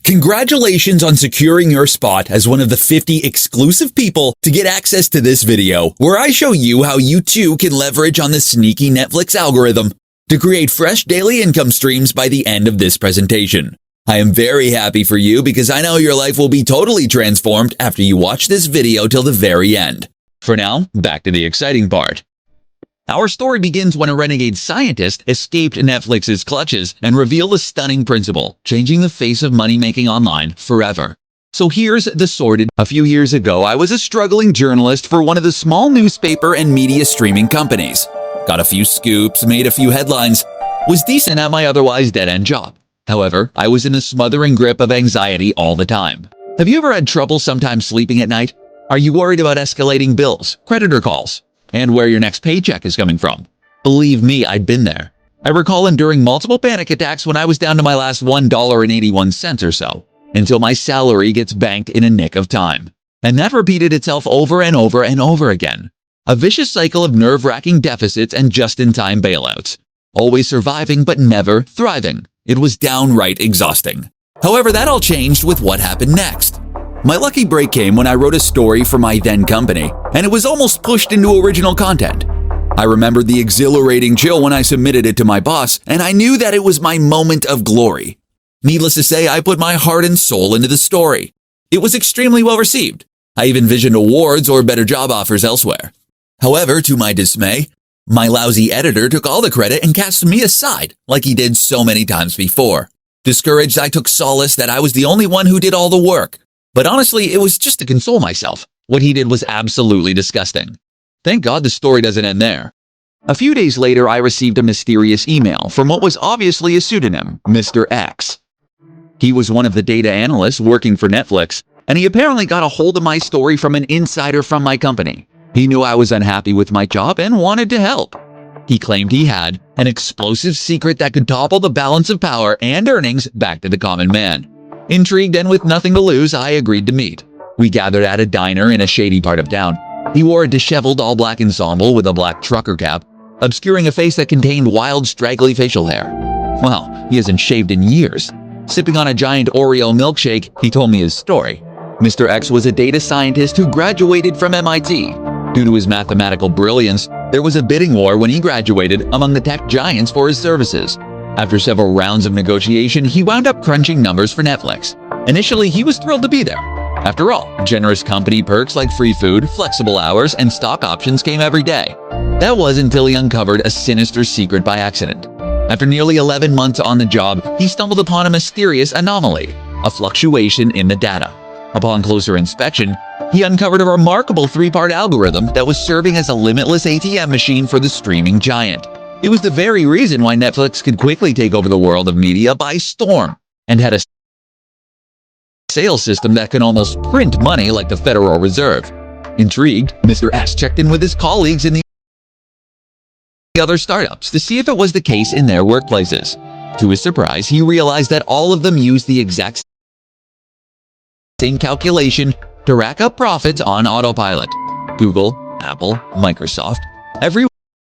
Congratulations on securing your spot as one of the 50 exclusive people to get access to this video, where I show you how you too can leverage on the sneaky Netflix algorithm to create fresh daily income streams by the end of this presentation. I am very happy for you because I know your life will be totally transformed after you watch this video till the very end. For now, back to the exciting part. Our story begins when a renegade scientist escaped Netflix's clutches and revealed a stunning principle, changing the face of money-making online forever. So here's the sordid. A few years ago, I was a struggling journalist for one of the small newspaper and media streaming companies. Got a few scoops, made a few headlines, was decent at my otherwise dead-end job. However, I was in a smothering grip of anxiety all the time. Have you ever had trouble sometimes sleeping at night? Are you worried about escalating bills, creditor calls, and where your next paycheck is coming from? Believe me, I'd been there. I recall enduring multiple panic attacks when I was down to my last $1.81 or so, until my salary gets banked in a nick of time. And that repeated itself over and over and over again. A vicious cycle of nerve-wracking deficits and just-in-time bailouts. Always surviving but never thriving. It was downright exhausting. However, that all changed with what happened next. My lucky break came when I wrote a story for my then company, and it was almost pushed into original content. I remembered the exhilarating chill when I submitted it to my boss, and I knew that it was my moment of glory. Needless to say, I put my heart and soul into the story. It was extremely well received. I even envisioned awards or better job offers elsewhere. However, to my dismay, my lousy editor took all the credit and cast me aside, like he did so many times before. Discouraged, I took solace that I was the only one who did all the work. But honestly, it was just to console myself. What he did was absolutely disgusting. Thank God the story doesn't end there. A few days later, I received a mysterious email from what was obviously a pseudonym, Mr. X. He was one of the data analysts working for Netflix, and he apparently got a hold of my story from an insider from my company. He knew I was unhappy with my job and wanted to help. He claimed he had an explosive secret that could topple the balance of power and earnings back to the common man. Intrigued and with nothing to lose, I agreed to meet. We gathered at a diner in a shady part of town. He wore a disheveled all-black ensemble with a black trucker cap, obscuring a face that contained wild, straggly facial hair. Well, he hasn't shaved in years. Sipping on a giant Oreo milkshake, he told me his story. Mr. X was a data scientist who graduated from MIT. Due to his mathematical brilliance, there was a bidding war when he graduated among the tech giants for his services. After several rounds of negotiation, he wound up crunching numbers for Netflix. Initially, he was thrilled to be there. After all, generous company perks like free food, flexible hours, and stock options came every day. That was until he uncovered a sinister secret by accident. After nearly 11 months on the job, he stumbled upon a mysterious anomaly, a fluctuation in the data. Upon closer inspection, he uncovered a remarkable three-part algorithm that was serving as a limitless ATM machine for the streaming giant. It was the very reason why Netflix could quickly take over the world of media by storm, and had a sales system that could almost print money like the Federal Reserve. Intrigued, Mr. S checked in with his colleagues in the other startups to see if it was the case in their workplaces. To his surprise, he realized that all of them used the exact same calculation to rack up profits on autopilot. Google, Apple, Microsoft, every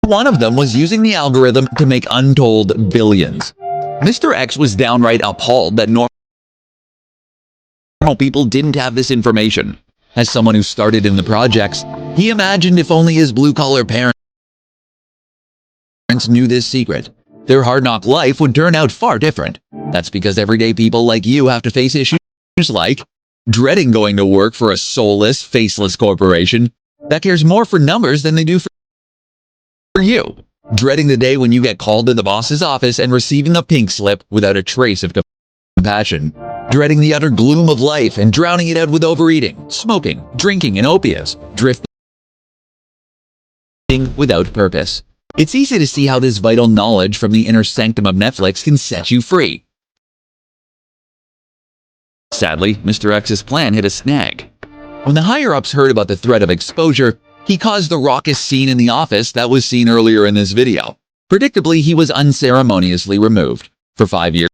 one of them was using the algorithm to make untold billions. Mr. X was downright appalled that normal people didn't have this information. As someone who started in the projects, he imagined if only his blue-collar parents knew this secret, their hard-knock life would turn out far different. That's because everyday people like you have to face issues like dreading going to work for a soulless, faceless corporation that cares more for numbers than they do for you. Dreading the day when you get called to the boss's office and receiving a pink slip without a trace of compassion. Dreading the utter gloom of life and drowning it out with overeating, smoking, drinking, and opiates. Drifting without purpose. It's easy to see how this vital knowledge from the inner sanctum of Netflix can set you free. Sadly, Mr. X's plan hit a snag. When the higher-ups heard about the threat of exposure, he caused the raucous scene in the office that was seen earlier in this video. Predictably, he was unceremoniously removed. For 5 years,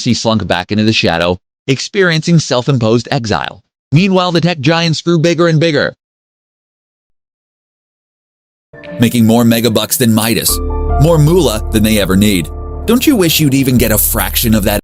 he slunk back into the shadow, experiencing self-imposed exile. Meanwhile, the tech giants grew bigger and bigger, making more megabucks than Midas, more moolah than they ever need. Don't you wish you'd even get a fraction of that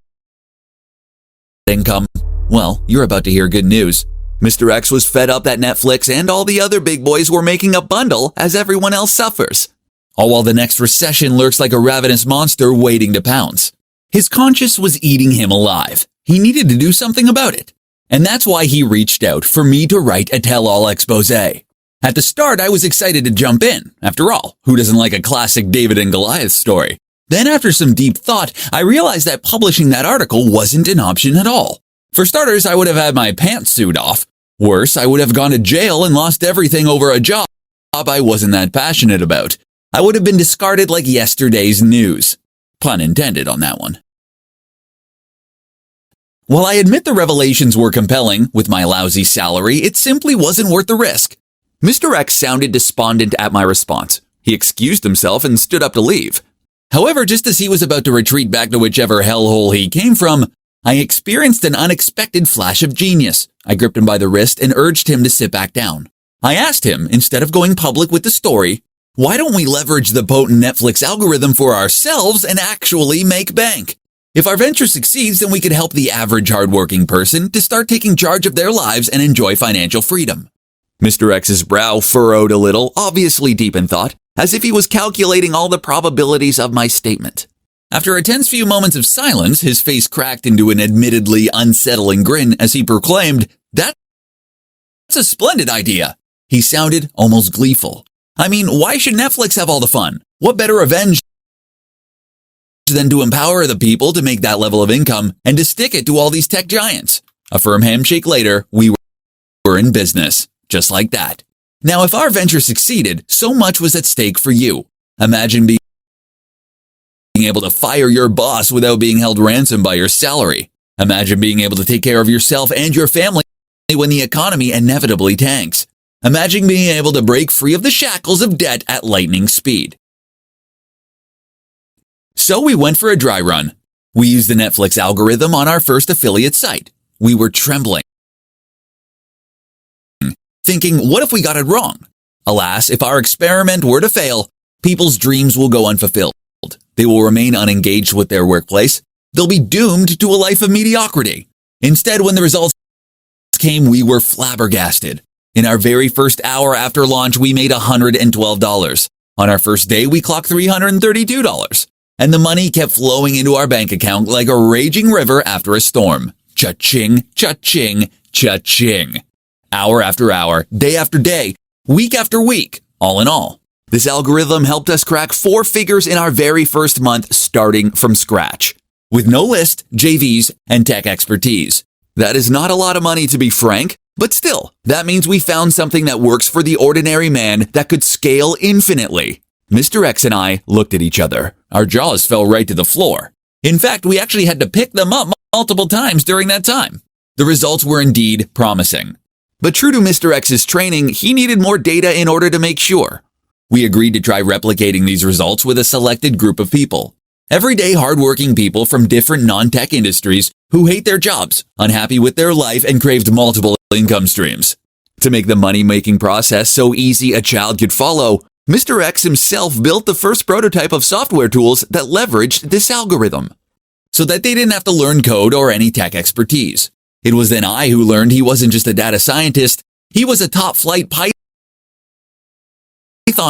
income? Well, you're about to hear good news. Mr. X was fed up that Netflix and all the other big boys were making a bundle as everyone else suffers. All while the next recession lurks like a ravenous monster waiting to pounce. His conscience was eating him alive. He needed to do something about it. And that's why he reached out for me to write a tell-all expose. At the start, I was excited to jump in. After all, who doesn't like a classic David and Goliath story? Then after some deep thought, I realized that publishing that article wasn't an option at all. For starters, I would have had my pantsuit off. Worse, I would have gone to jail and lost everything over a job I wasn't that passionate about. I would have been discarded like yesterday's news. Pun intended on that one. While I admit the revelations were compelling, with my lousy salary, it simply wasn't worth the risk. Mr. X sounded despondent at my response. He excused himself and stood up to leave. However, just as he was about to retreat back to whichever hellhole he came from, I experienced an unexpected flash of genius. I gripped him by the wrist and urged him to sit back down. I asked him, instead of going public with the story, why don't we leverage the potent Netflix algorithm for ourselves and actually make bank? If our venture succeeds, then we could help the average hardworking person to start taking charge of their lives and enjoy financial freedom. Mr. X's brow furrowed a little, obviously deep in thought, as if he was calculating all the probabilities of my statement. After a tense few moments of silence, his face cracked into an admittedly unsettling grin as he proclaimed, "That's a splendid idea." He sounded almost gleeful. I mean, why should Netflix have all the fun? What better revenge than to empower the people to make that level of income and to stick it to all these tech giants? A firm handshake later, we were in business. Just like that. Now, if our venture succeeded, so much was at stake for you. Imagine being able to fire your boss without being held ransom by your salary. Imagine being able to take care of yourself and your family when the economy inevitably tanks. Imagine being able to break free of the shackles of debt at lightning speed. So we went for a dry run. We used the Netflix algorithm on our first affiliate site. We were trembling, thinking, what if we got it wrong? Alas, if our experiment were to fail, people's dreams will go unfulfilled. They will remain unengaged with their workplace. They'll be doomed to a life of mediocrity. Instead, when the results came, we were flabbergasted. In our very first hour after launch, we made $112. On our first day, we clocked $332. And the money kept flowing into our bank account like a raging river after a storm. Cha-ching, cha-ching, cha-ching. Hour after hour, day after day, week after week. All in all, this algorithm helped us crack 4 figures in our very first month starting from scratch. With no list, JVs, and tech expertise. That is not a lot of money to be frank, but still, that means we found something that works for the ordinary man that could scale infinitely. Mr. X and I looked at each other. Our jaws fell right to the floor. In fact, we actually had to pick them up multiple times during that time. The results were indeed promising. But true to Mr. X's training, he needed more data in order to make sure. We agreed to try replicating these results with a selected group of people. Everyday hardworking people from different non-tech industries who hate their jobs, unhappy with their life, and craved multiple income streams. To make the money-making process so easy a child could follow, Mr. X himself built the first prototype of software tools that leveraged this algorithm, so that they didn't have to learn code or any tech expertise. It was then I who learned he wasn't just a data scientist, he was a top-flight Python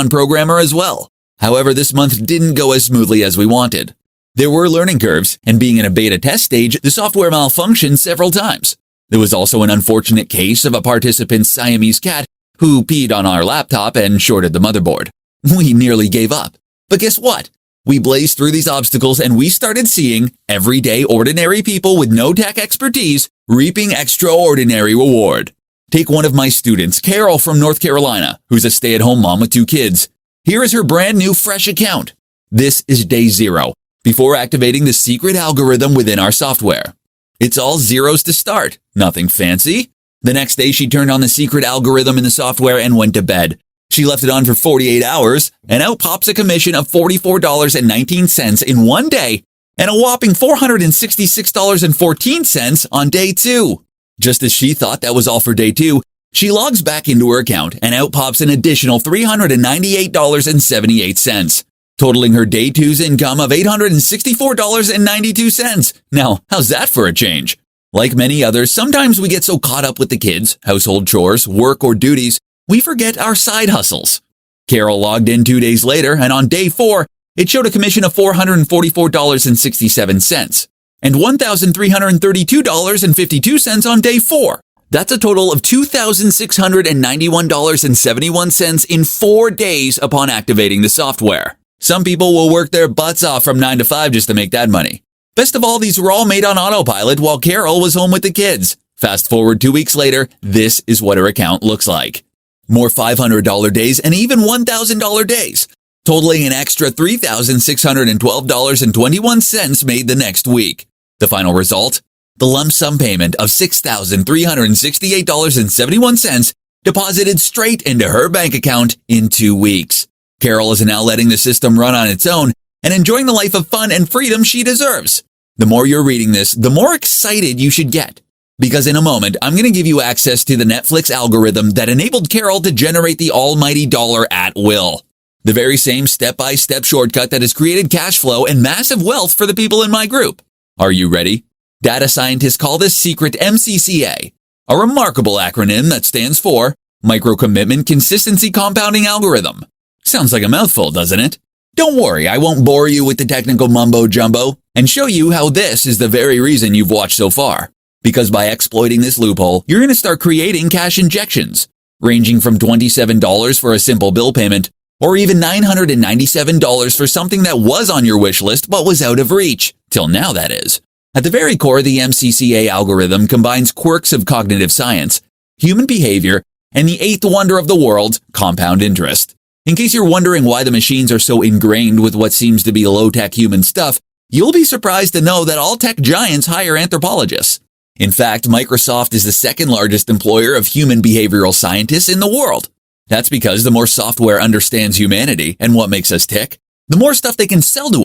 programmer as well. However, this month didn't go as smoothly as we wanted. There were learning curves, and being in a beta test stage, the software malfunctioned several times. There was also an unfortunate case of a participant's Siamese cat who peed on our laptop and shorted the motherboard. We nearly gave up. But guess what? We blazed through these obstacles and we started seeing everyday ordinary people with no tech expertise reaping extraordinary reward. Take one of my students, Carol from North Carolina, who's a stay-at-home mom with 2 kids. Here is her brand new fresh account. This is day 0, before activating the secret algorithm within our software. It's all zeros to start, nothing fancy. The next day, she turned on the secret algorithm in the software and went to bed. She left it on for 48 hours, and out pops a commission of $44.19 in one day, and a whopping $466.14 on day 2. Just as she thought that was all for day 2, she logs back into her account, and out pops an additional $398.78, totaling her day 2's income of $864.92. Now, how's that for a change? Like many others, sometimes we get so caught up with the kids, household chores, work, or duties, we forget our side hustles. Carol logged in 2 days later, and on day 4, it showed a commission of $444.67 and $1,332.52 on day 4. That's a total of $2,691.71 in 4 days upon activating the software. Some people will work their butts off from 9 to 5 just to make that money. Best of all, these were all made on autopilot while Carol was home with the kids. Fast forward 2 weeks later, this is what her account looks like. More $500 days and even $1,000 days, totaling an extra $3,612.21 made the next week. The final result? The lump sum payment of $6,368.71 deposited straight into her bank account in 2 weeks. Carol is now letting the system run on its own and enjoying the life of fun and freedom she deserves. The more you're reading this, the more excited you should get. Because in a moment, I'm going to give you access to the Netflix algorithm that enabled Carol to generate the almighty dollar at will. The very same step-by-step shortcut that has created cash flow and massive wealth for the people in my group. Are you ready? Data scientists call this secret MCCA, a remarkable acronym that stands for Micro Commitment Consistency Compounding Algorithm. Sounds like a mouthful, doesn't it? Don't worry, I won't bore you with the technical mumbo-jumbo and show you how this is the very reason you've watched so far. Because by exploiting this loophole, you're going to start creating cash injections, ranging from $27 for a simple bill payment, or even $997 for something that was on your wish list but was out of reach, till now that is. At the very core, the MCCA algorithm combines quirks of cognitive science, human behavior, and the eighth wonder of the world, compound interest. In case you're wondering why the machines are so ingrained with what seems to be low-tech human stuff, you'll be surprised to know that all tech giants hire anthropologists. In fact, Microsoft is the second largest employer of human behavioral scientists in the world. That's because the more software understands humanity and what makes us tick, the more stuff they can sell to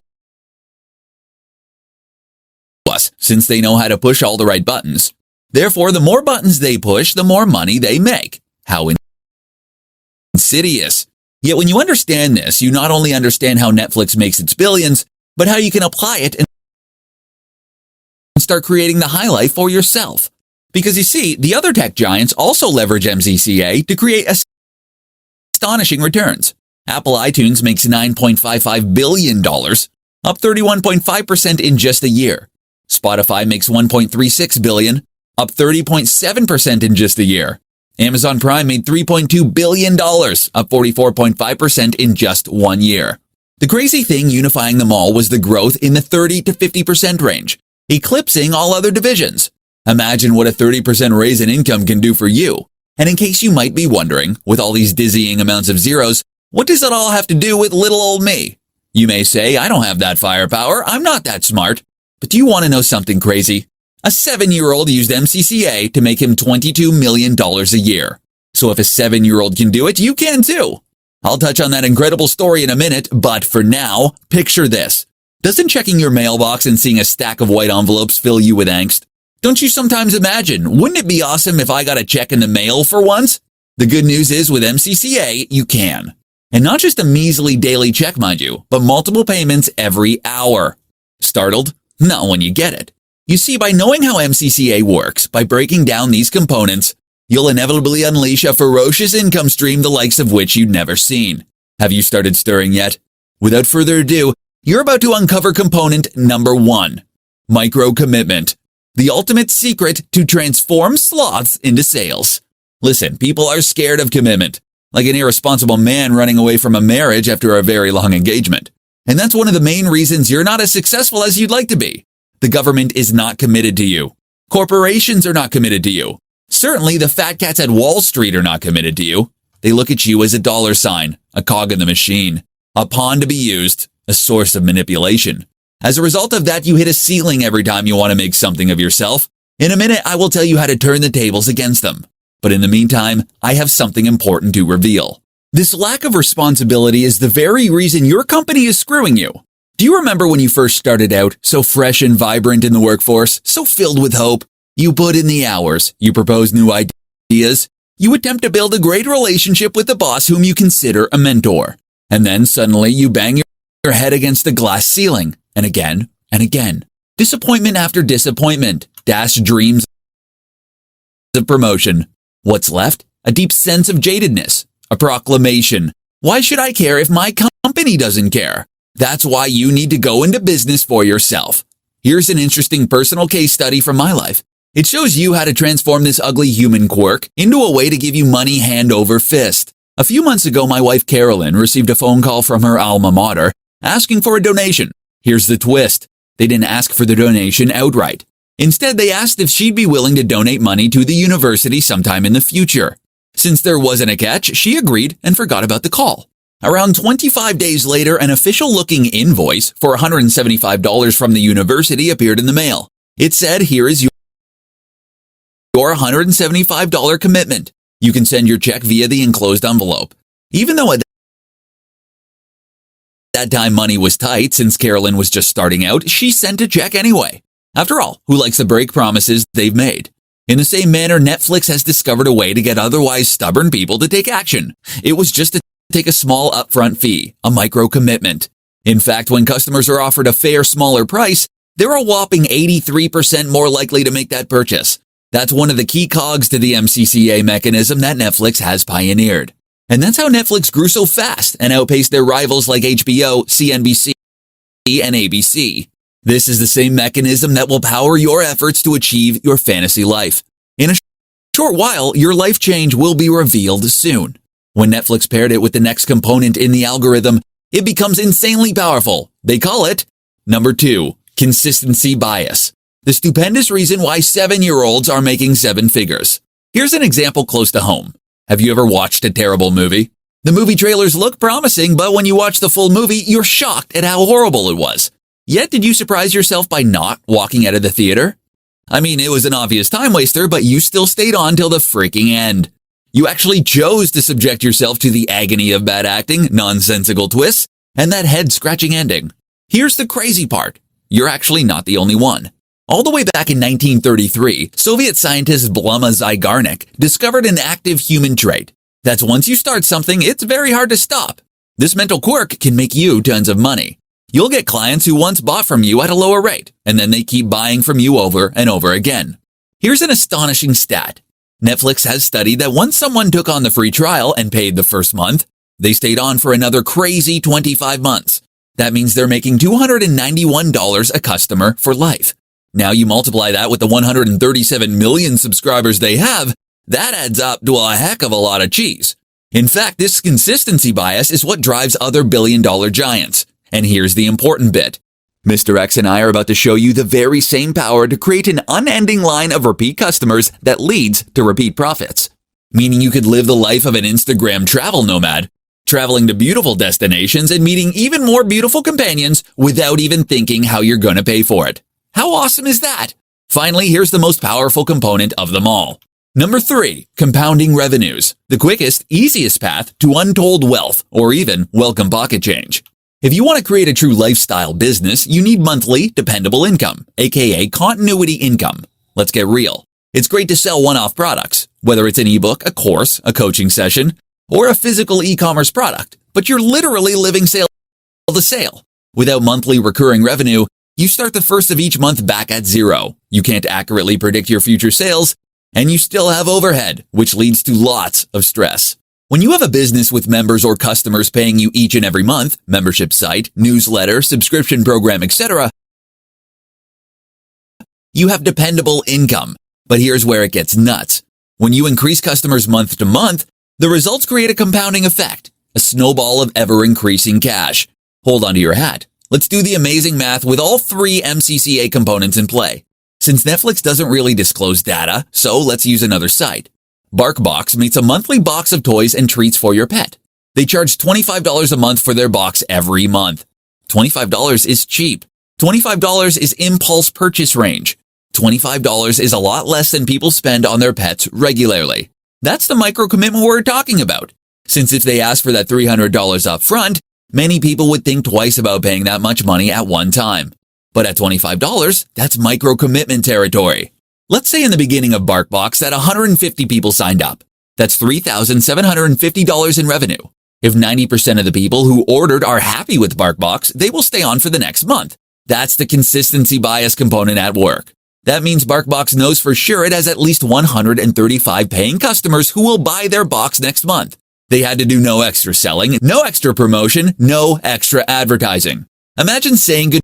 us, since they know how to push all the right buttons. Therefore, the more buttons they push, the more money they make. How insidious. Yet when you understand this, you not only understand how Netflix makes its billions, but how you can apply it and start creating the high life for yourself. Because you see, the other tech giants also leverage MCCA to create astonishing returns. Apple iTunes makes $9.55 billion, up 31.5% in just a year. Spotify makes $1.36 billion, up 30.7% in just a year. Amazon Prime made $3.2 billion, up 44.5% in just 1 year. The crazy thing unifying them all was the growth in the 30 to 50% range, eclipsing all other divisions. Imagine what a 30% raise in income can do for you. And in case you might be wondering, with all these dizzying amounts of zeros, what does it all have to do with little old me? You may say, I don't have that firepower, I'm not that smart. But do you want to know something crazy? A 7-year-old used MCCA to make him $22 million a year. So if a 7-year-old can do it, you can too. I'll touch on that incredible story in a minute, but for now, picture this. Doesn't checking your mailbox and seeing a stack of white envelopes fill you with angst? Don't you sometimes imagine, wouldn't it be awesome if I got a check in the mail for once? The good news is with MCCA, you can. And not just a measly daily check, mind you, but multiple payments every hour. Startled? Not when you get it. You see, by knowing how MCCA works, by breaking down these components, you'll inevitably unleash a ferocious income stream the likes of which you'd never seen. Have you started stirring yet? Without further ado, you're about to uncover component number 1, micro commitment, the ultimate secret to transform sloths into sales. Listen, people are scared of commitment, like an irresponsible man running away from a marriage after a very long engagement. And that's one of the main reasons you're not as successful as you'd like to be. The government is not committed to you. Corporations are not committed to you. Certainly, the fat cats at Wall Street are not committed to you. They look at you as a dollar sign, a cog in the machine, a pawn to be used, a source of manipulation. As a result of that, you hit a ceiling every time you want to make something of yourself. In a minute, I will tell you how to turn the tables against them. But in the meantime, I have something important to reveal. This lack of responsibility is the very reason your company is screwing you. Do you remember when you first started out, so fresh and vibrant in the workforce, so filled with hope? You put in the hours, you propose new ideas, you attempt to build a great relationship with the boss whom you consider a mentor. And then suddenly you bang your head against a glass ceiling, and again and again. Disappointment after disappointment. dashed dreams of promotion. What's left? A deep sense of jadedness. A proclamation. Why should I care if my company doesn't care? That's why you need to go into business for yourself. Here's an interesting personal case study from my life. It shows you how to transform this ugly human quirk into a way to give you money hand over fist. A few months ago, my wife Carolyn received a phone call from her alma mater asking for a donation. Here's the twist. They didn't ask for the donation outright. Instead, they asked if she'd be willing to donate money to the university sometime in the future. Since there wasn't a catch, she agreed and forgot about the call. Around 25 days later, an official-looking invoice for $175 from the university appeared in the mail. It said, "Here is your $175 commitment. You can send your check via the enclosed envelope." Even though at that time money was tight since Carolyn was just starting out, she sent a check anyway. After all, who likes to break promises they've made? In the same manner, Netflix has discovered a way to get otherwise stubborn people to take action. It was just to take a small upfront fee, a micro commitment. In fact, when customers are offered a fair, smaller price, they're a whopping 83% more likely to make that purchase. That's one of the key cogs to the MCCA mechanism that Netflix has pioneered. And that's how Netflix grew so fast and outpaced their rivals like HBO, CNBC, and ABC. This is the same mechanism that will power your efforts to achieve your fantasy life. In a short while, your life change will be revealed soon. When Netflix paired it with the next component in the algorithm, it becomes insanely powerful. They call it number 2, consistency bias. The stupendous reason why 7-year-olds are making 7 figures. Here's an example close to home. Have you ever watched a terrible movie? The movie trailers look promising, but when you watch the full movie, you're shocked at how horrible it was. Yet, did you surprise yourself by not walking out of the theater? I mean, it was an obvious time waster, but you still stayed on till the freaking end. You actually chose to subject yourself to the agony of bad acting, nonsensical twists, and that head-scratching ending. Here's the crazy part. You're actually not the only one. All the way back in 1933, Soviet scientist Bluma Zygarnik discovered an active human trait. That's once you start something, it's very hard to stop. This mental quirk can make you tons of money. You'll get clients who once bought from you at a lower rate, and then they keep buying from you over and over again. Here's an astonishing stat. Netflix has studied that once someone took on the free trial and paid the first month, they stayed on for another crazy 25 months. That means they're making $291 a customer for life. Now you multiply that with the 137 million subscribers they have, that adds up to a heck of a lot of cheese. In fact, this consistency bias is what drives other billion-dollar giants. And here's the important bit. Mr. X and I are about to show you the very same power to create an unending line of repeat customers that leads to repeat profits. Meaning you could live the life of an Instagram travel nomad, traveling to beautiful destinations and meeting even more beautiful companions without even thinking how you're going to pay for it. How awesome is that? Finally, here's the most powerful component of them all. Number 3, compounding revenues. The quickest, easiest path to untold wealth or even welcome pocket change. If you want to create a true lifestyle business, you need monthly, dependable income, aka continuity income. Let's get real. It's great to sell one-off products, whether it's an ebook, a course, a coaching session, or a physical e-commerce product, but you're literally living sale to sale. Without monthly recurring revenue, you start the first of each month back at zero. You can't accurately predict your future sales, and you still have overhead, which leads to lots of stress. When you have a business with members or customers paying you each and every month, membership site, newsletter, subscription program, etc., you have dependable income. But here's where it gets nuts. When you increase customers month to month, the results create a compounding effect, a snowball of ever-increasing cash. Hold on to your hat. Let's do the amazing math with all 3 MCCA components in play. Since Netflix doesn't really disclose data, so let's use another site. BarkBox makes a monthly box of toys and treats for your pet. They charge $25 a month for their box every month. $25 is cheap. $25 is impulse purchase range. $25 is a lot less than people spend on their pets regularly. That's the micro commitment we're talking about. Since if they ask for that $300 up front, many people would think twice about paying that much money at one time. But at $25, that's micro commitment territory. Let's say in the beginning of BarkBox that 150 people signed up. That's $3,750 in revenue. If 90% of the people who ordered are happy with BarkBox, they will stay on for the next month. That's the consistency bias component at work. That means BarkBox knows for sure it has at least 135 paying customers who will buy their box next month. They had to do no extra selling, no extra promotion, no extra advertising. Imagine saying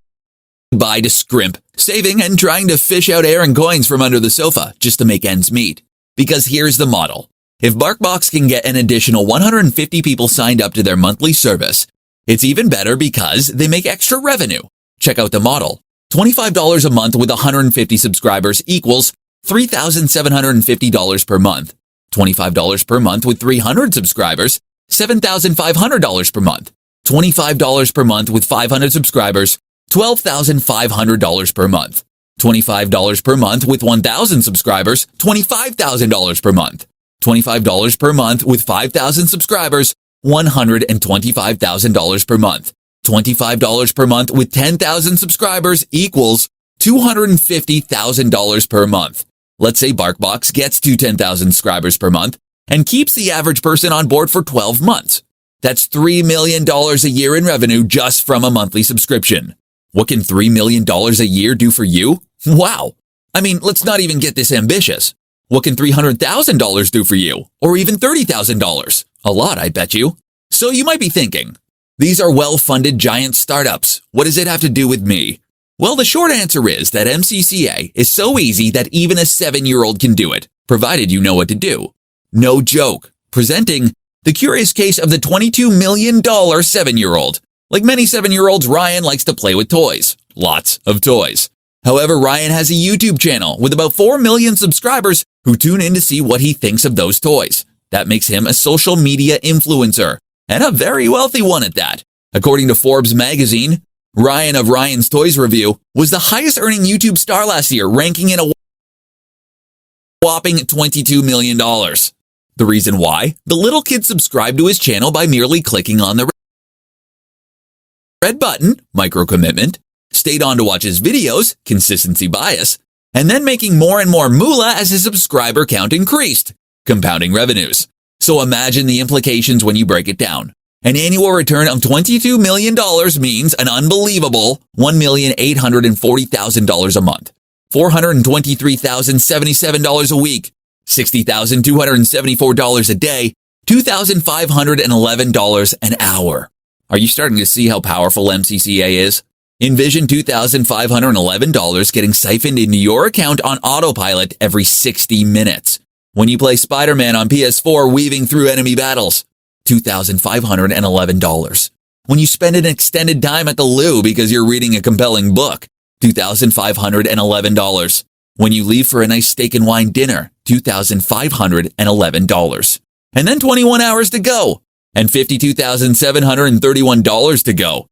goodbye to scrimp, saving and trying to fish out air and coins from under the sofa just to make ends meet. Because here's the model. If BarkBox can get an additional 150 people signed up to their monthly service, it's even better because they make extra revenue. Check out the model. $25 a month with 150 subscribers equals $3,750 per month. $25 per month with 300 subscribers, $7,500 per month. $25 per month with 500 subscribers, $12,500 per month. $25 per month with 1,000 subscribers, $25,000 per month. $25 per month with 5,000 subscribers, $125,000 per month. $25 per month with 10,000 subscribers equals $250,000 per month. Let's say BarkBox gets to 10,000 subscribers per month and keeps the average person on board for 12 months. That's $3 million a year in revenue just from a monthly subscription. What can $3 million a year do for you? Wow. I mean, let's not even get this ambitious. What can $300,000 do for you? Or even $30,000? A lot, I bet you. So you might be thinking, these are well-funded giant startups. What does it have to do with me? Well, the short answer is that MCCA is so easy that even a 7-year-old can do it, provided you know what to do. No joke. Presenting the curious case of the $22 million 7-year-old. Like many 7-year-olds, Ryan likes to play with toys. Lots of toys. However, Ryan has a YouTube channel with about 4 million subscribers who tune in to see what he thinks of those toys. That makes him a social media influencer, and a very wealthy one at that. According to Forbes magazine, Ryan of Ryan's Toys Review was the highest earning YouTube star last year, ranking in a whopping $22 million. The reason why? The little kid subscribed to his channel by merely clicking on the red button, micro commitment, stayed on to watch his videos, consistency bias, and then making more and more moolah as his subscriber count increased, compounding revenues. So imagine the implications when you break it down. An annual return of $22 million means an unbelievable $1,840,000 a month, $423,077 a week, $60,274 a day, $2,511 an hour. Are you starting to see how powerful MCCA is? Envision $2,511 getting siphoned into your account on autopilot every 60 minutes. When you play Spider-Man on PS4 weaving through enemy battles, $2,511. When you spend an extended time at the loo because you're reading a compelling book, $2,511. When you leave for a nice steak and wine dinner, $2,511. And then 21 hours to go, and $52,731 to go.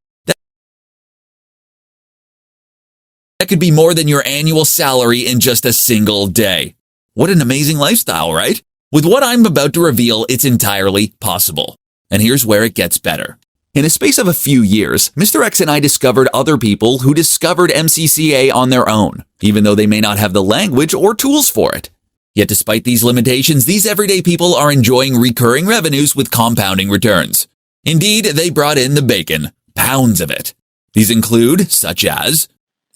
That could be more than your annual salary in just a single day. What an amazing lifestyle, right? With what I'm about to reveal, it's entirely possible. And here's where it gets better. In a space of a few years, Mr. X and I discovered other people who discovered MCCA on their own, even though they may not have the language or tools for it. Yet despite these limitations, these everyday people are enjoying recurring revenues with compounding returns. Indeed, they brought in the bacon, pounds of it. These include such as,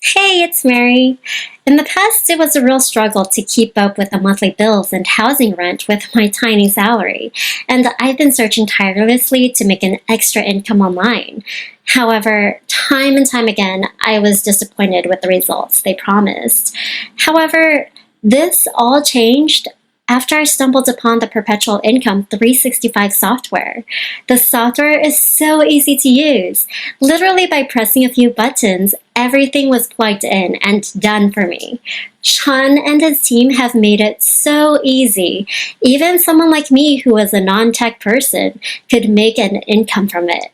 Hey, it's Mary. In the past, it was a real struggle to keep up with the monthly bills and housing rent with my tiny salary, and I've been searching tirelessly to make an extra income online. However, time and time again, I was disappointed with the results they promised. However, this all changed after I stumbled upon the Perpetual Income 365 software. The software is so easy to use. Literally by pressing a few buttons, everything was plugged in and done for me. Sean and his team have made it so easy. Even someone like me who was a non-tech person could make an income from it.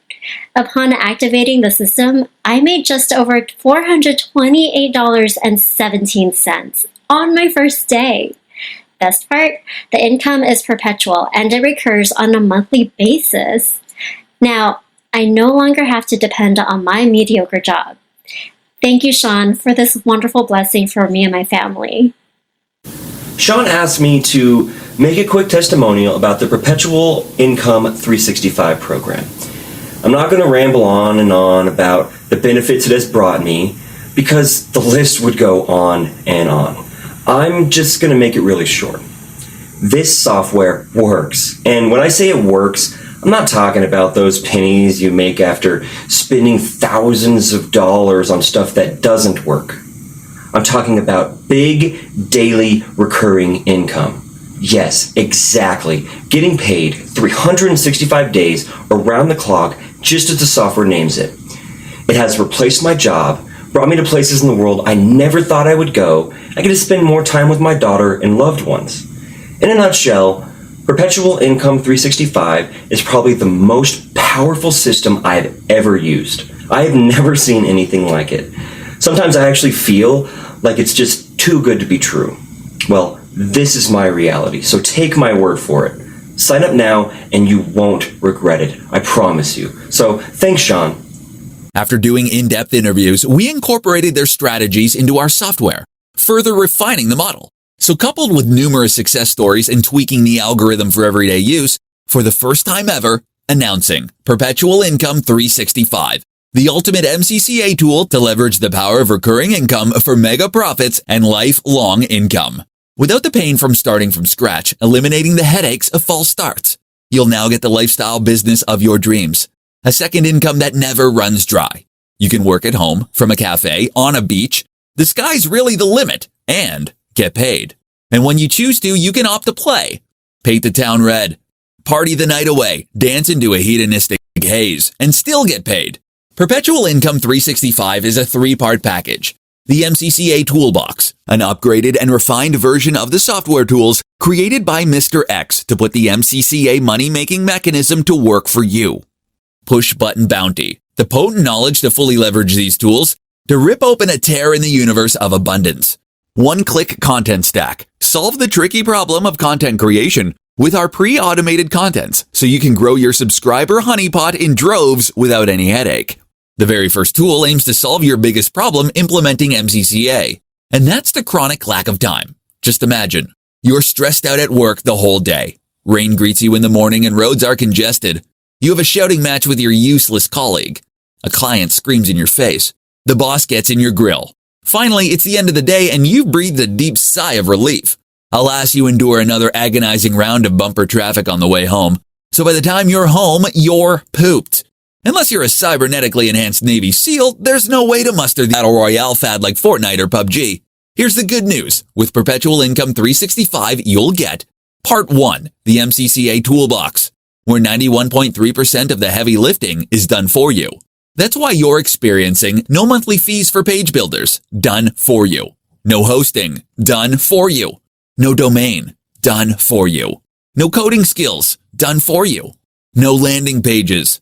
Upon activating the system, I made just over $428.17 on my first day. Best part, the income is perpetual and it recurs on a monthly basis. Now, I no longer have to depend on my mediocre job. Thank you, Sean, for this wonderful blessing for me and my family. Sean asked me to make a quick testimonial about the Perpetual Income 365 program. I'm not going to ramble on and on about the benefits it has brought me, because the list would go on and on. I'm just going to make it really short. This software works. And when I say it works, I'm not talking about those pennies you make after spending thousands of dollars on stuff that doesn't work. I'm talking about big, daily, recurring income. Yes, exactly. Getting paid 365 days around the clock, just as the software names it. It has replaced my job, brought me to places in the world I never thought I would go. I get to spend more time with my daughter and loved ones. In a nutshell, Perpetual Income 365 is probably the most powerful system I've ever used. I have never seen anything like it. Sometimes I actually feel like it's just too good to be true. Well, this is my reality, so take my word for it. Sign up now and you won't regret it. I promise you. So thanks, Sean. After doing in-depth interviews, we incorporated their strategies into our software, further refining the model. So coupled with numerous success stories and tweaking the algorithm for everyday use, for the first time ever, announcing Perpetual Income 365, the ultimate MCCA tool to leverage the power of recurring income for mega profits and lifelong income. Without the pain from starting from scratch, eliminating the headaches of false starts, you'll now get the lifestyle business of your dreams. A second income that never runs dry. You can work at home, from a cafe, on a beach. The sky's really the limit, and get paid. And when you choose to, you can opt to play. Paint the town red. Party the night away. Dance into a hedonistic haze. And still get paid. Perpetual Income 365 is a 3-part package. The MCCA Toolbox, an upgraded and refined version of the software tools created by Mr. X to put the MCCA money-making mechanism to work for you. Push Button Bounty, the potent knowledge to fully leverage these tools to rip open a tear in the universe of abundance. One-click content stack. Solve the tricky problem of content creation with our pre-automated contents so you can grow your subscriber honeypot in droves without any headache. The very first tool aims to solve your biggest problem implementing MCCA, and that's the chronic lack of time. Just imagine, you're stressed out at work the whole day. Rain greets you in the morning and roads are congested. You have a shouting match with your useless colleague. A client screams in your face. The boss gets in your grill. Finally, it's the end of the day and you've breathed a deep sigh of relief. Alas, you endure another agonizing round of bumper traffic on the way home. So by the time you're home, you're pooped. Unless you're a cybernetically enhanced Navy SEAL, there's no way to muster the Battle Royale fad like Fortnite or PUBG. Here's the good news. With Perpetual Income 365, you'll get Part 1, the MCCA Toolbox, where 91.3% of the heavy lifting is done for you. That's why you're experiencing no monthly fees for page builders, done for you. No hosting, done for you. No domain, done for you. No coding skills, done for you. No landing pages,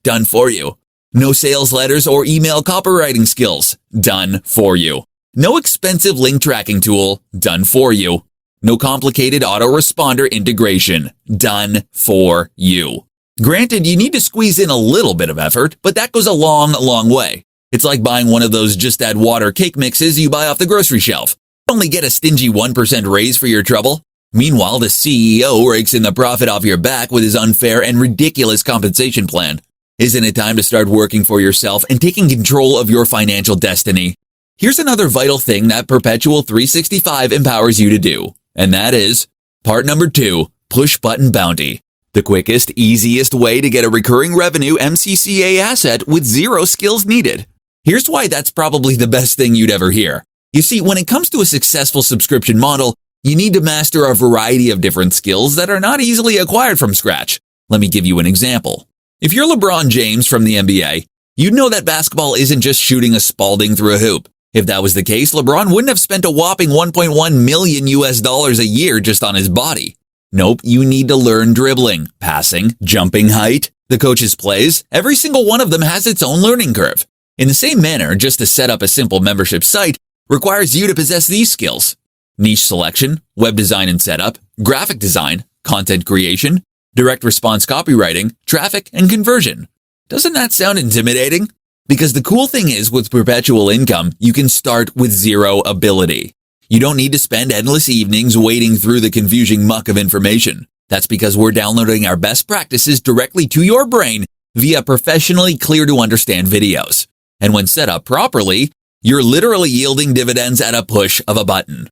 done for you. No sales letters or email copywriting skills, done for you. No expensive link tracking tool, done for you. No complicated autoresponder integration, done for you. Granted, you need to squeeze in a little bit of effort, but that goes a long, long way. It's like buying one of those just add water cake mixes you buy off the grocery shelf. Only get a stingy 1% raise for your trouble. Meanwhile, the CEO rakes in the profit off your back with his unfair and ridiculous compensation plan. Isn't it time to start working for yourself and taking control of your financial destiny? Here's another vital thing that Perpetual 365 empowers you to do, and that is part number 2, Push Button Bounty. The quickest, easiest way to get a recurring revenue MCCA asset with zero skills needed. Here's why that's probably the best thing you'd ever hear. You see, when it comes to a successful subscription model, you need to master a variety of different skills that are not easily acquired from scratch. Let me give you an example. If you're LeBron James from the NBA, you'd know that basketball isn't just shooting a Spalding through a hoop. If that was the case, LeBron wouldn't have spent a whopping $1.1 million a year just on his body. Nope, you need to learn dribbling, passing, jumping height, the coach's plays. Every single one of them has its own learning curve. In the same manner, just to set up a simple membership site requires you to possess these skills: niche selection, web design and setup, graphic design, content creation, direct response copywriting, traffic, and conversion. Doesn't that sound intimidating? Because the cool thing is, with Perpetual Income, you can start with zero ability. You don't need to spend endless evenings wading through the confusing muck of information. That's because we're downloading our best practices directly to your brain via professionally clear-to-understand videos. And when set up properly, You're literally yielding dividends at a push of a button.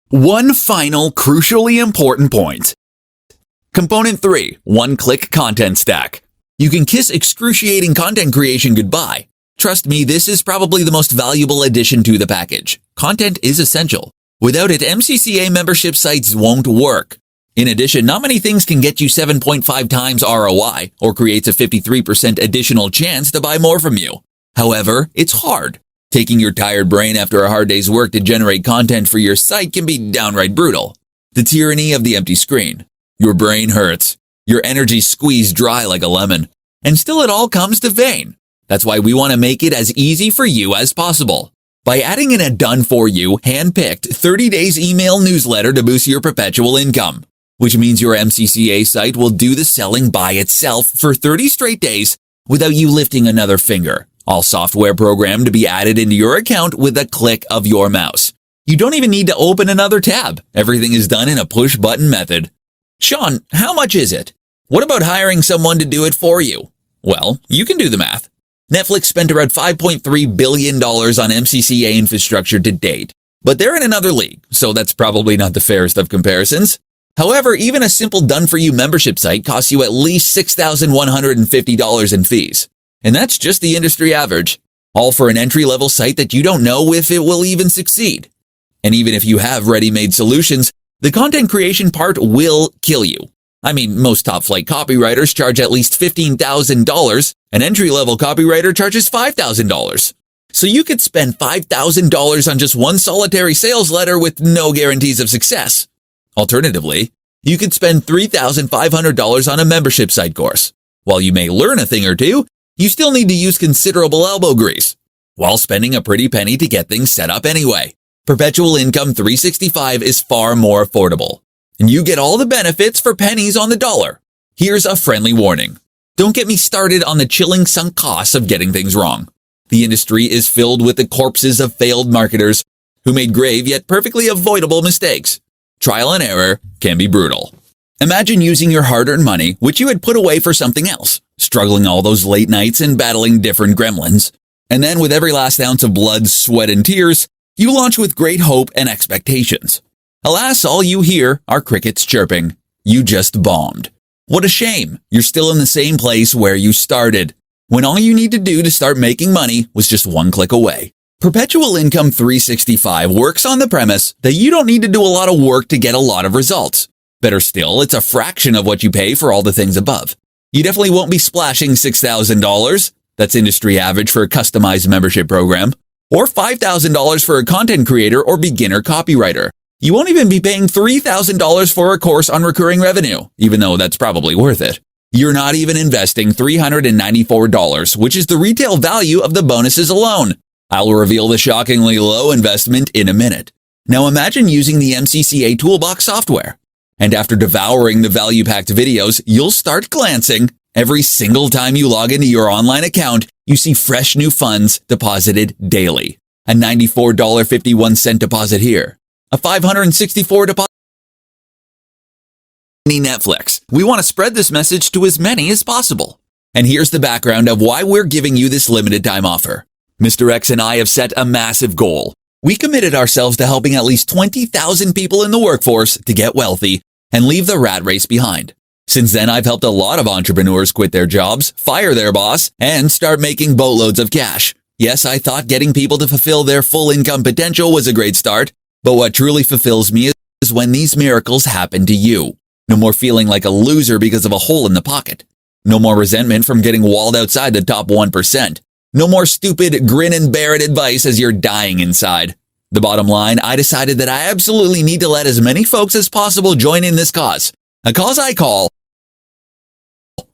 One final crucially important point. Component 3, one-click content stack. You can kiss excruciating content creation goodbye. Trust me, this is probably the most valuable addition to the package. Content is essential. Without it, MCCA membership sites won't work. In addition, not many things can get you 7.5 times ROI or creates a 53% additional chance to buy more from you. However, it's hard. Taking your tired brain after a hard day's work to generate content for your site can be downright brutal. The tyranny of the empty screen. Your brain hurts. Your energy squeezed dry like a lemon. And still it all comes to vain. That's why we want to make it as easy for you as possible. By adding in a done-for-you, hand-picked 30 days email newsletter to boost your perpetual income, which means your MCCA site will do the selling by itself for 30 straight days without you lifting another finger. All software programmed to be added into your account with a click of your mouse. You don't even need to open another tab. Everything is done in a push-button method. Sean, how much is it? What about hiring someone to do it for you? Well, you can do the math. Netflix spent around $5.3 billion on MCCA infrastructure to date, but they're in another league, so that's probably not the fairest of comparisons. However, even a simple done-for-you membership site costs you at least $6,150 in fees. And that's just the industry average, all for an entry-level site that you don't know if it will even succeed. And even if you have ready-made solutions, the content creation part will kill you. I mean, most top-flight copywriters charge at least $15,000. An entry-level copywriter charges $5,000. So you could spend $5,000 on just one solitary sales letter with no guarantees of success. Alternatively, you could spend $3,500 on a membership site course. While you may learn a thing or two, you still need to use considerable elbow grease, while spending a pretty penny to get things set up anyway. Perpetual Income 365 is far more affordable, and you get all the benefits for pennies on the dollar. Here's a friendly warning. Don't get me started on the chilling sunk costs of getting things wrong. The industry is filled with the corpses of failed marketers who made grave yet perfectly avoidable mistakes. Trial and error can be brutal. Imagine using your hard-earned money, which you had put away for something else, struggling all those late nights and battling different gremlins. And then with every last ounce of blood, sweat, and tears, you launch with great hope and expectations. Alas, all you hear are crickets chirping. You just bombed. What a shame. You're still in the same place where you started, when all you need to do to start making money was just one click away. Perpetual Income 365 works on the premise that you don't need to do a lot of work to get a lot of results. Better still, it's a fraction of what you pay for all the things above. You definitely won't be splashing $6,000. That's industry average for a customized membership program. Or $5,000 for a content creator or beginner copywriter. You won't even be paying $3,000 for a course on recurring revenue, even though that's probably worth it. You're not even investing $394, which is the retail value of the bonuses alone. I'll reveal the shockingly low investment in a minute. Now imagine using the MCCA Toolbox software. And after devouring the value-packed videos, you'll start glancing. Every single time you log into your online account, you see fresh new funds deposited daily. A $94.51 deposit here. A $564 deposit. Netflix. We want to spread this message to as many as possible. And here's the background of why we're giving you this limited time offer. Mr. X and I have set a massive goal. We committed ourselves to helping at least 20,000 people in the workforce to get wealthy and leave the rat race behind. Since then, I've helped a lot of entrepreneurs quit their jobs, fire their boss, and start making boatloads of cash. Yes, I thought getting people to fulfill their full income potential was a great start, but what truly fulfills me is when these miracles happen to you. No more feeling like a loser because of a hole in the pocket. No more resentment from getting walled outside the top 1%. No more stupid grin and bear it advice as you're dying inside. The bottom line, I decided that I absolutely need to let as many folks as possible join in this cause. A cause I call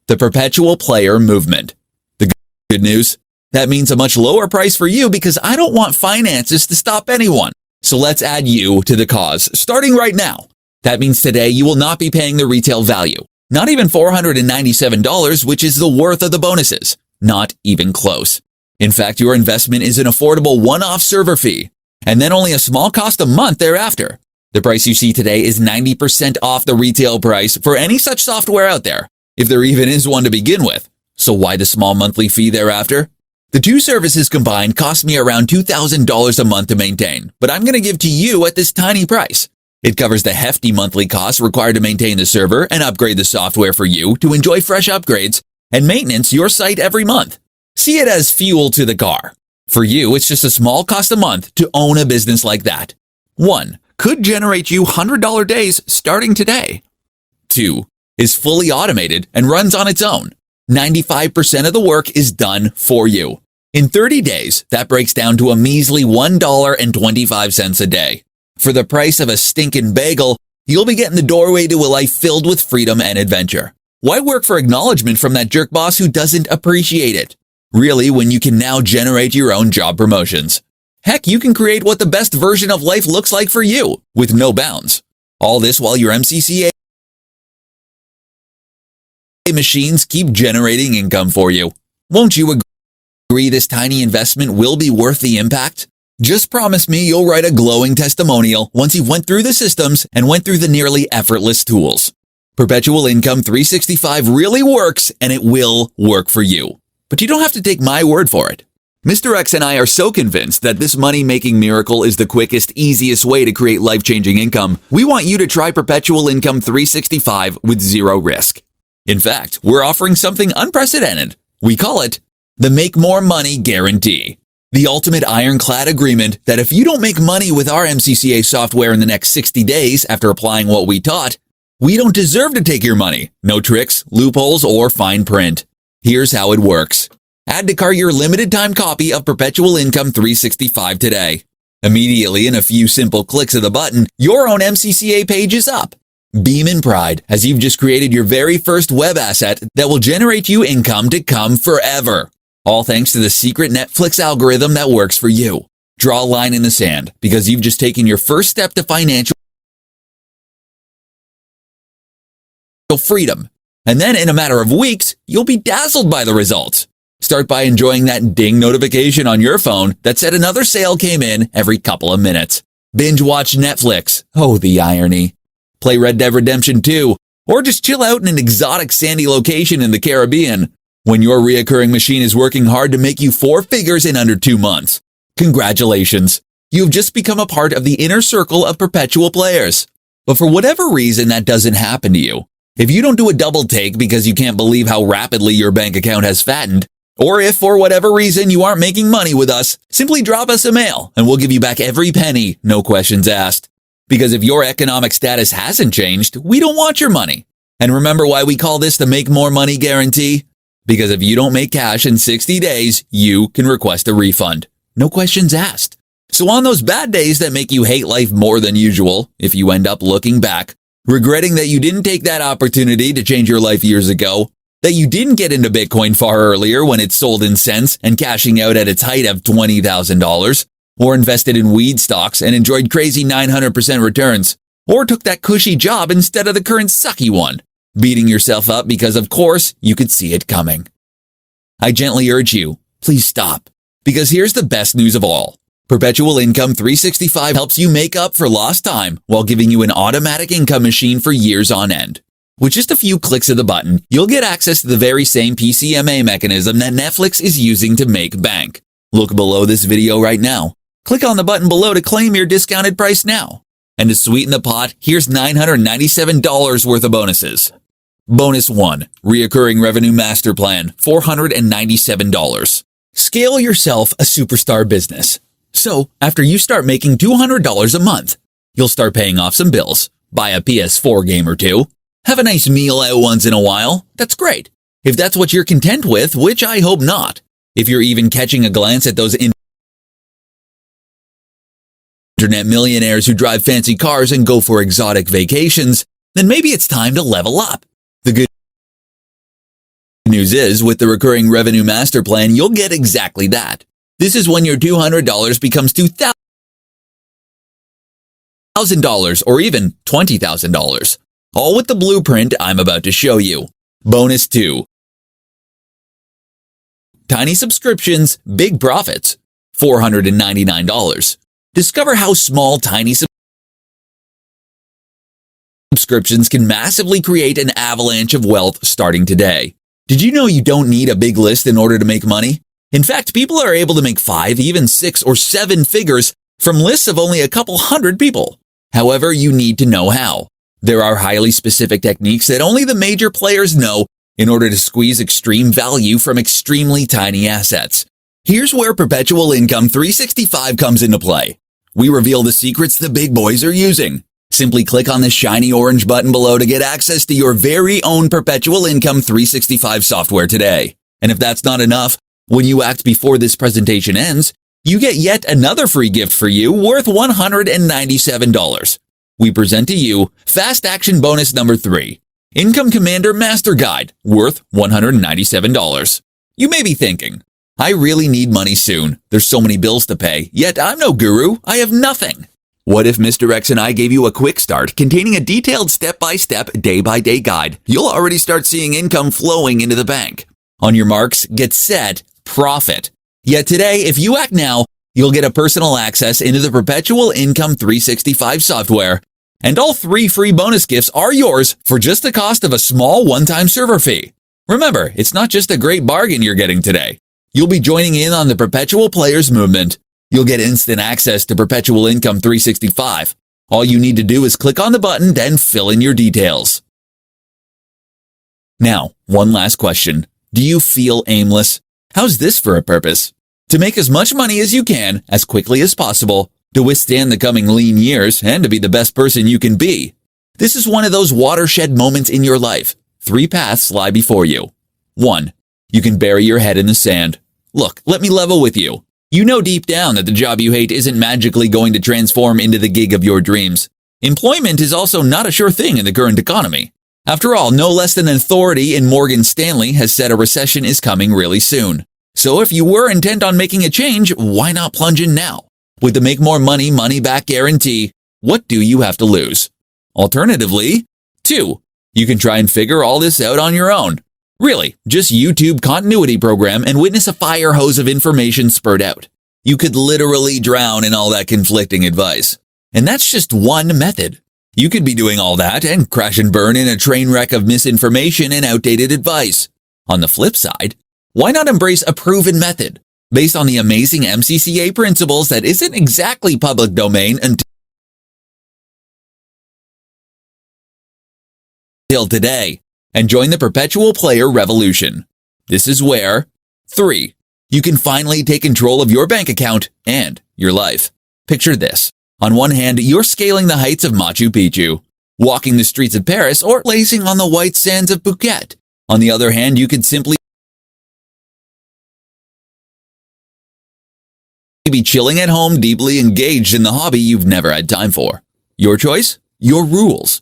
the Perpetual Player Movement. The good news? That means a much lower price for you because I don't want finances to stop anyone. So let's add you to the cause, starting right now. That means today you will not be paying the retail value. Not even $497, which is the worth of the bonuses. Not even close. In fact, your investment is an affordable one-off server fee, and then only a small cost a month thereafter. The price you see today is 90% off the retail price for any such software out there, if there even is one to begin with. So why the small monthly fee thereafter? The two services combined cost me around $2,000 a month to maintain, but I'm going to give to you at this tiny price. It covers the hefty monthly costs required to maintain the server and upgrade the software for you to enjoy fresh upgrades and maintenance your site every month. See it as fuel to the car. For you, it's just a small cost a month to own a business like that. 1. Could generate you $100 days starting today. 2. Is fully automated and runs on its own. 95% of the work is done for you. In 30 days, that breaks down to a measly $1.25 a day. For the price of a stinking bagel, you'll be getting the doorway to a life filled with freedom and adventure. Why work for acknowledgement from that jerk boss who doesn't appreciate it? Really, when you can now generate your own job promotions. Heck, you can create what the best version of life looks like for you, with no bounds. All this while your MCCA machines keep generating income for you. Won't you agree this tiny investment will be worth the impact? Just promise me you'll write a glowing testimonial once you've went through the systems and went through the nearly effortless tools. Perpetual Income 365 really works, and it will work for you. But you don't have to take my word for it. Mr. X and I are so convinced that this money-making miracle is the quickest, easiest way to create life-changing income, we want you to try Perpetual Income 365 with zero risk. In fact, we're offering something unprecedented. We call it the Make More Money Guarantee. The ultimate ironclad agreement that if you don't make money with our MCCA software in the next 60 days after applying what we taught, we don't deserve to take your money. No tricks, loopholes, or fine print. Here's how it works. Add to cart your limited time copy of Perpetual Income 365 today. Immediately, in a few simple clicks of the button, your own MCCA page is up. Beam in pride as you've just created your very first web asset that will generate you income to come forever. All thanks to the secret Netflix algorithm that works for you. Draw a line in the sand because you've just taken your first step to financial freedom. And then in a matter of weeks, you'll be dazzled by the results. Start by enjoying that ding notification on your phone that said another sale came in every couple of minutes. Binge watch Netflix. Oh, the irony. Play Red Dead Redemption 2, or just chill out in an exotic sandy location in the Caribbean when your reoccurring machine is working hard to make you 4 figures in under 2 months. Congratulations. You've just become a part of the inner circle of perpetual players. But for whatever reason that doesn't happen to you, if you don't do a double take because you can't believe how rapidly your bank account has fattened, or if for whatever reason you aren't making money with us, simply drop us a mail and we'll give you back every penny, no questions asked. Because if your economic status hasn't changed, we don't want your money. And remember why we call this the Make More Money Guarantee? Because if you don't make cash in 60 days, you can request a refund. No questions asked. So on those bad days that make you hate life more than usual, if you end up looking back, regretting that you didn't take that opportunity to change your life years ago, that you didn't get into Bitcoin far earlier when it sold in cents and cashing out at its height of $20,000, or invested in weed stocks and enjoyed crazy 900% returns, or took that cushy job instead of the current sucky one, beating yourself up because of course you could see it coming. I gently urge you, please stop, because here's the best news of all. Perpetual Income 365 helps you make up for lost time while giving you an automatic income machine for years on end. With just a few clicks of the button, you'll get access to the very same PCMA mechanism that Netflix is using to make bank. Look below this video right now. Click on the button below to claim your discounted price now. And to sweeten the pot, here's $997 worth of bonuses. Bonus 1, Reoccurring Revenue Master Plan, $497. Scale yourself a superstar business. So, after you start making $200 a month, you'll start paying off some bills, buy a PS4 game or two, have a nice meal out once in a while. That's great. If that's what you're content with, which I hope not. If you're even catching a glance at those internet millionaires who drive fancy cars and go for exotic vacations, then maybe it's time to level up. The good news is, with the Recurring Revenue Master Plan, you'll get exactly that. This is when your $200 becomes $2,000 or even $20,000. All with the blueprint I'm about to show you. Bonus 2. Tiny subscriptions, big profits. $499. Discover how small, tiny subscriptions can massively create an avalanche of wealth starting today. Did you know you don't need a big list in order to make money? In fact, people are able to make 5, even 6 or 7 figures from lists of only a couple hundred people. However, you need to know how. There are highly specific techniques that only the major players know in order to squeeze extreme value from extremely tiny assets. Here's where Perpetual Income 365 comes into play. We reveal the secrets the big boys are using. Simply click on the shiny orange button below to get access to your very own Perpetual Income 365 software today. And if that's not enough, when you act before this presentation ends, you get yet another free gift for you worth $197. We present to you Fast Action Bonus number 3, Income Commander Master Guide, worth $197. You may be thinking, I really need money soon. There's so many bills to pay, yet I'm no guru. I have nothing. What if Mr. X and I gave you a quick start containing a detailed step-by-step, day-by-day guide? You'll already start seeing income flowing into the bank. On your marks, get set, profit. Yet today, if you act now, you'll get a personal access into the Perpetual Income 365 software, and all 3 free bonus gifts are yours for just the cost of a small one-time server fee. Remember, it's not just a great bargain you're getting today. You'll be joining in on the Perpetual Players movement. You'll get instant access to Perpetual Income 365. All you need to do is click on the button, then fill in your details. Now, one last question. Do you feel aimless? How's this for a purpose? To make as much money as you can, as quickly as possible, to withstand the coming lean years, and to be the best person you can be. This is one of those watershed moments in your life. 3 paths lie before you. 1. You can bury your head in the sand. Look, let me level with you. You know deep down that the job you hate isn't magically going to transform into the gig of your dreams. Employment is also not a sure thing in the current economy. After all, no less than an authority in Morgan Stanley has said a recession is coming really soon. So if you were intent on making a change, why not plunge in now? With the make more money, money back guarantee, what do you have to lose? Alternatively, 2. You can try and figure all this out on your own. Really, just YouTube continuity program and witness a fire hose of information spurt out. You could literally drown in all that conflicting advice. And that's just one method. You could be doing all that and crash and burn in a train wreck of misinformation and outdated advice. On the flip side, why not embrace a proven method based on the amazing MCCA principles that isn't exactly public domain until today, and join the Perpetual Player Revolution. This is where 3. You can finally take control of your bank account and your life. Picture this. On one hand, you're scaling the heights of Machu Picchu, walking the streets of Paris, or lacing on the white sands of Phuket. On the other hand, you could simply be chilling at home, deeply engaged in the hobby you've never had time for. Your choice, your rules.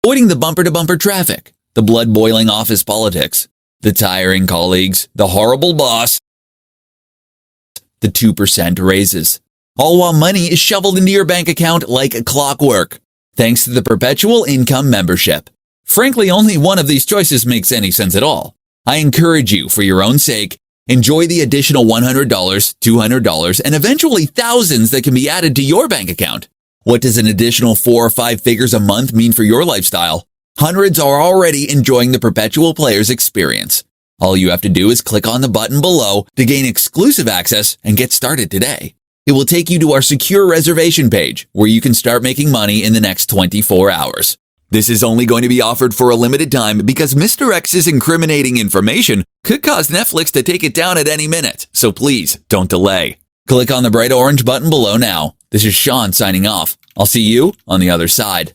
Avoiding the bumper-to-bumper traffic, the blood-boiling office politics, the tiring colleagues, the horrible boss, the 2% raises. All while money is shoveled into your bank account like clockwork, thanks to the Perpetual Income membership. Frankly, only one of these choices makes any sense at all. I encourage you, for your own sake, enjoy the additional $100, $200, and eventually thousands that can be added to your bank account. What does an additional 4 or 5 figures a month mean for your lifestyle? Hundreds are already enjoying the Perpetual Players experience. All you have to do is click on the button below to gain exclusive access and get started today. It will take you to our secure reservation page where you can start making money in the next 24 hours. This is only going to be offered for a limited time because Mr. X's incriminating information could cause Netflix to take it down at any minute, so please don't delay. Click on the bright orange button below now. This is Sean signing off. I'll see you on the other side.